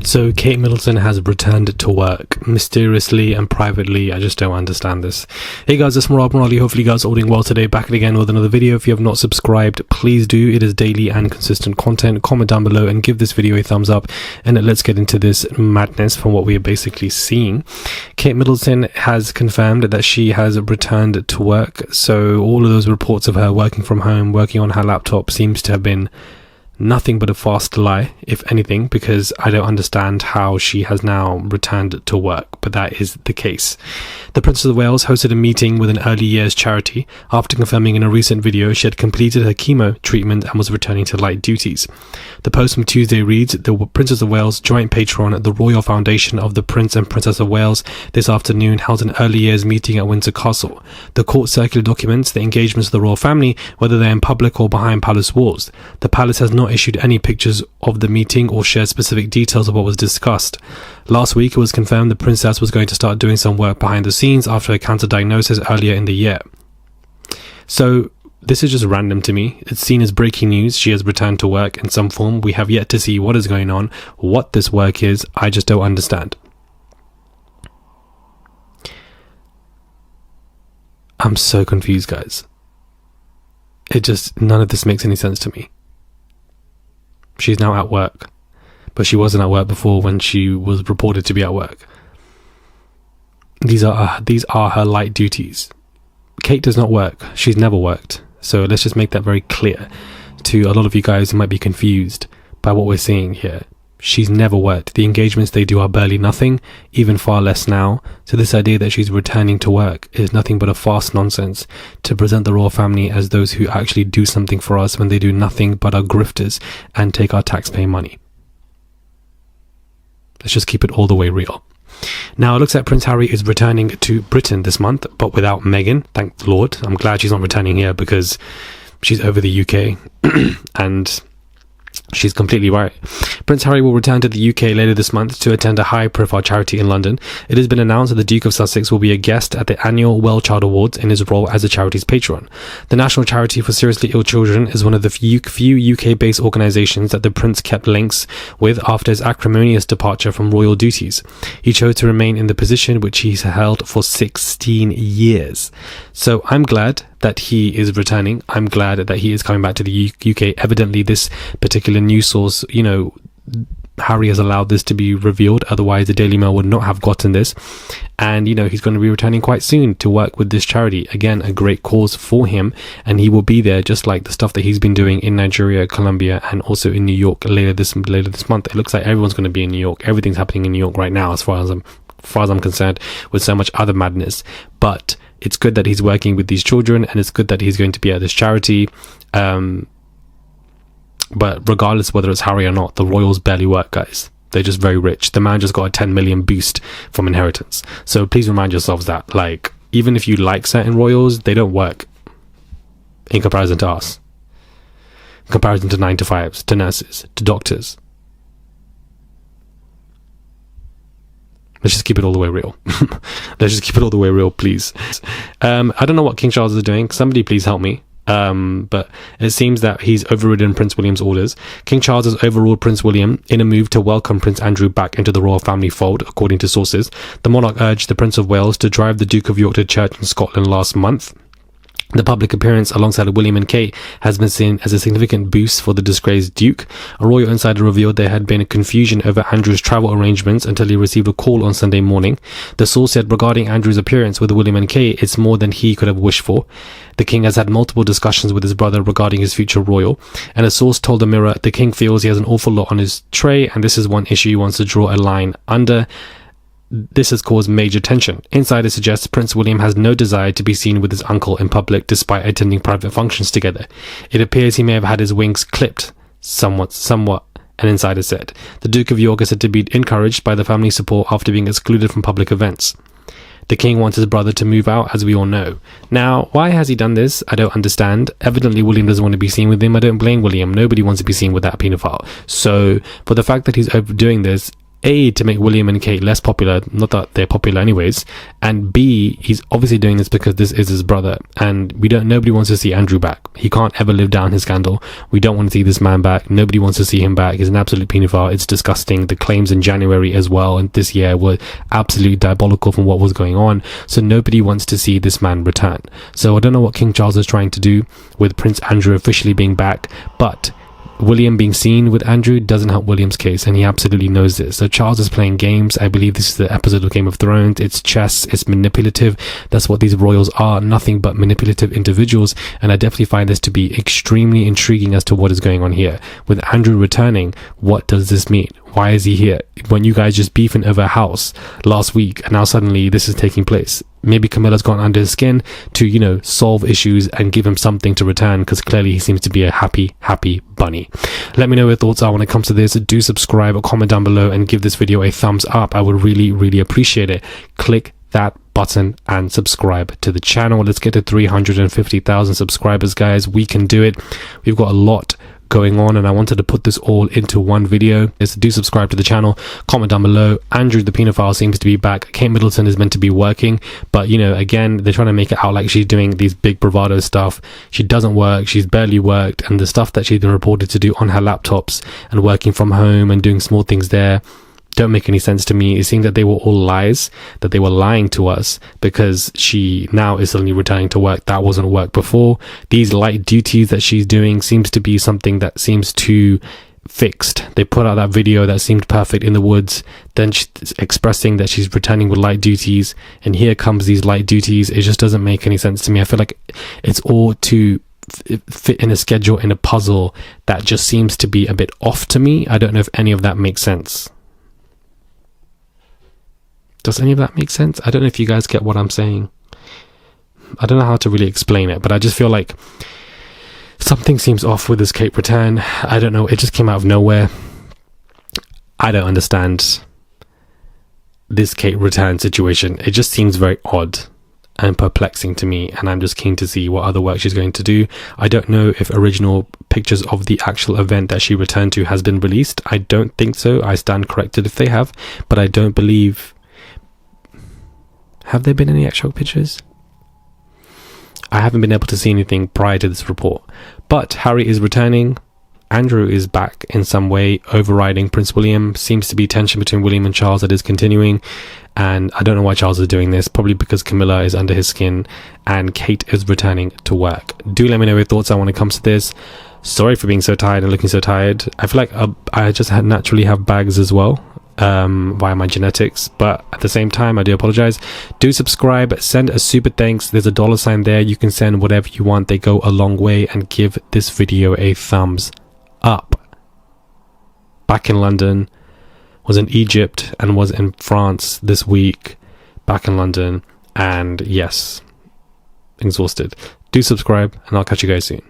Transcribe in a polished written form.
So Kate Middleton has returned to work mysteriously and privately. I just don't understand this. Hey guys, it's Rob Morali. Hopefully you guys are all doing well today. Back again with another video. If you have not subscribed, please do. It is daily and consistent content. Comment down below and give this video a thumbs up. And let's get into this madness from what we are basically seeing. Kate Middleton has confirmed that she has returned to work. So all of those reports of her working from home, working on her laptop seems to have been nothing but a fast lie, if anything, because I don't understand how she has now returned to work, but that is the case. The Princess of Wales hosted a meeting with an early years charity after confirming in a recent video she had completed her chemo treatment and was returning to light duties. The post from Tuesday reads, "The Princess of Wales joint patron at the Royal Foundation of the Prince and Princess of Wales this afternoon held an early years meeting at Windsor Castle. The court circular documents the engagements of the royal family, whether they're in public or behind palace walls. The palace has not issued any pictures of the meeting or shared specific details of what was discussed. Last week it was confirmed the princess was going to start doing some work behind the scenes after a cancer diagnosis earlier in the year." So this is just random to me. It's seen as breaking news. She has returned to work in some form. We have yet to see what is going on, what this work is. I just don't understand. I'm so confused, guys. None of this makes any sense to me. She's now at work, but she wasn't at work before when she was reported to be at work. These are her light duties. Kate does not work. She's never worked. So let's just make that very clear to a lot of you guys who might be confused by what we're seeing here. She's never worked. The engagements they do are barely nothing, even far less now. So this idea that she's returning to work is nothing but a farce nonsense to present the royal family as those who actually do something for us when they do nothing but are grifters and take our taxpayer money. Let's just keep it all the way real. Now it looks like Prince Harry is returning to Britain this month, but without Meghan. Thank the Lord. I'm glad she's not returning here because she's over the UK and she's completely right. Prince Harry will return to the UK later this month to attend a high-profile charity in London. It has been announced that the Duke of Sussex will be a guest at the annual Well Child Awards in his role as the charity's patron. The National Charity for Seriously Ill Children is one of the few UK-based organisations that the Prince kept links with after his acrimonious departure from royal duties. He chose to remain in the position which he's held for 16 years. So I'm glad that he is returning. I'm glad that he is coming back to the UK. Evidently, this particular news source, Harry has allowed this to be revealed. Otherwise, the Daily Mail would not have gotten this. And, he's going to be returning quite soon to work with this charity. Again, a great cause for him. And he will be there just like the stuff that he's been doing in Nigeria, Colombia, and also in New York later this month. It looks like everyone's going to be in New York. Everything's happening in New York right now, as far as I'm concerned, with so much other madness. But it's good that he's working with these children, and it's good that he's going to be at this charity. But regardless of whether it's Harry or not, the royals barely work, guys. They're just very rich. The man just got a 10 million boost from inheritance. So please remind yourselves that, even if you like certain royals, they don't work in comparison to us. In comparison to 9-to-5s, to nurses, to doctors. Let's just keep it all the way real. Let's just keep it all the way real, please. I don't know what King Charles is doing. Somebody please help me. But it seems that he's overridden Prince William's orders. King Charles has overruled Prince William in a move to welcome Prince Andrew back into the royal family fold, according to sources. The monarch urged the Prince of Wales to drive the Duke of York to church in Scotland last month. The public appearance alongside William and Kate has been seen as a significant boost for the disgraced Duke. A royal insider revealed there had been confusion over Andrew's travel arrangements until he received a call on Sunday morning. The source said regarding Andrew's appearance with William and Kate, it's more than he could have wished for. The king has had multiple discussions with his brother regarding his future royal, and a source told the Mirror the king feels he has an awful lot on his tray, and this is one issue he wants to draw a line under. This has caused major tension. Insiders suggest Prince William has no desire to be seen with his uncle in public despite attending private functions together. It appears he may have had his wings clipped somewhat, an insider said. The Duke of York is said to be encouraged by the family support after being excluded from public events. The king wants his brother to move out, as we all know. Now, why has he done this? I don't understand. Evidently, William doesn't want to be seen with him. I don't blame William. Nobody wants to be seen with that paedophile. So, for the fact that he's overdoing this, A, to make William and Kate less popular, not that they're popular anyways, and B, he's obviously doing this because this is his brother, and nobody wants to see Andrew back. He can't ever live down his scandal. We don't want to see this man back. Nobody wants to see him back. He's an absolute paedophile. It's disgusting. The claims in January as well and this year were absolutely diabolical from what was going on, so nobody wants to see this man return. So I don't know what King Charles is trying to do with Prince Andrew officially being back, but William being seen with Andrew doesn't help William's case, and he absolutely knows this. So Charles is playing games. I believe this is the episode of Game of Thrones. It's chess, it's manipulative. That's what these royals are, nothing but manipulative individuals, and I definitely find this to be extremely intriguing as to what is going on here. With Andrew returning, what does this mean? Why is he here? When you guys just beefing over a house last week, and now suddenly this is taking place. Maybe Camilla's gone under his skin to, solve issues and give him something to return, because clearly he seems to be a happy bunny. Let me know what your thoughts are when it comes to this. Do subscribe or comment down below and give this video a thumbs up. I would really appreciate it. Click that button and subscribe to the channel. Let's get to 350,000 subscribers, guys. We can do it. We've got a lot going on, and I wanted to put this all into one video. Do subscribe to the channel, comment down below. Andrew the pedophile seems to be back. Kate Middleton is meant to be working, but again, they're trying to make it out like she's doing these big bravado stuff. She doesn't work. She's barely worked, and the stuff that she's been reported to do on her laptops and working from home and doing small things there don't make any sense to me. It seems that they were all lies, that they were lying to us, because she now is suddenly returning to work. That wasn't work before. These light duties that she's doing seems to be something that seems too fixed. They put out that video that seemed perfect in the woods, then she's expressing that she's returning with light duties, and here comes these light duties. It just doesn't make any sense to me. I feel like it's all too fit in a schedule, in a puzzle that just seems to be a bit off to me. I don't know if any of that makes sense. Does any of that make sense? I don't know if you guys get what I'm saying. I don't know how to really explain it, but I just feel like something seems off with this Kate return. I don't know. It just came out of nowhere. I don't understand this Kate return situation. It just seems very odd and perplexing to me, and I'm just keen to see what other work she's going to do. I don't know if original pictures of the actual event that she returned to has been released. I don't think so. I stand corrected if they have, but I don't believe... Have there been any actual pictures? I haven't been able to see anything prior to this report. But Harry is returning. Andrew is back in some way, overriding Prince William. Seems to be tension between William and Charles that is continuing. And I don't know why Charles is doing this. Probably because Camilla is under his skin and Kate is returning to work. Do let me know your thoughts on when it comes to this. Sorry for being so tired and looking so tired. I feel like I just naturally have bags as well. Via my genetics, but at the same time I do apologize. Do subscribe, send a super thanks. There's a $ there. You can send whatever you want. They go a long way. And give this video a thumbs up. Back in London, was in Egypt and was in France this week. Back in London, and yes, exhausted. Do subscribe, and I'll catch you guys soon.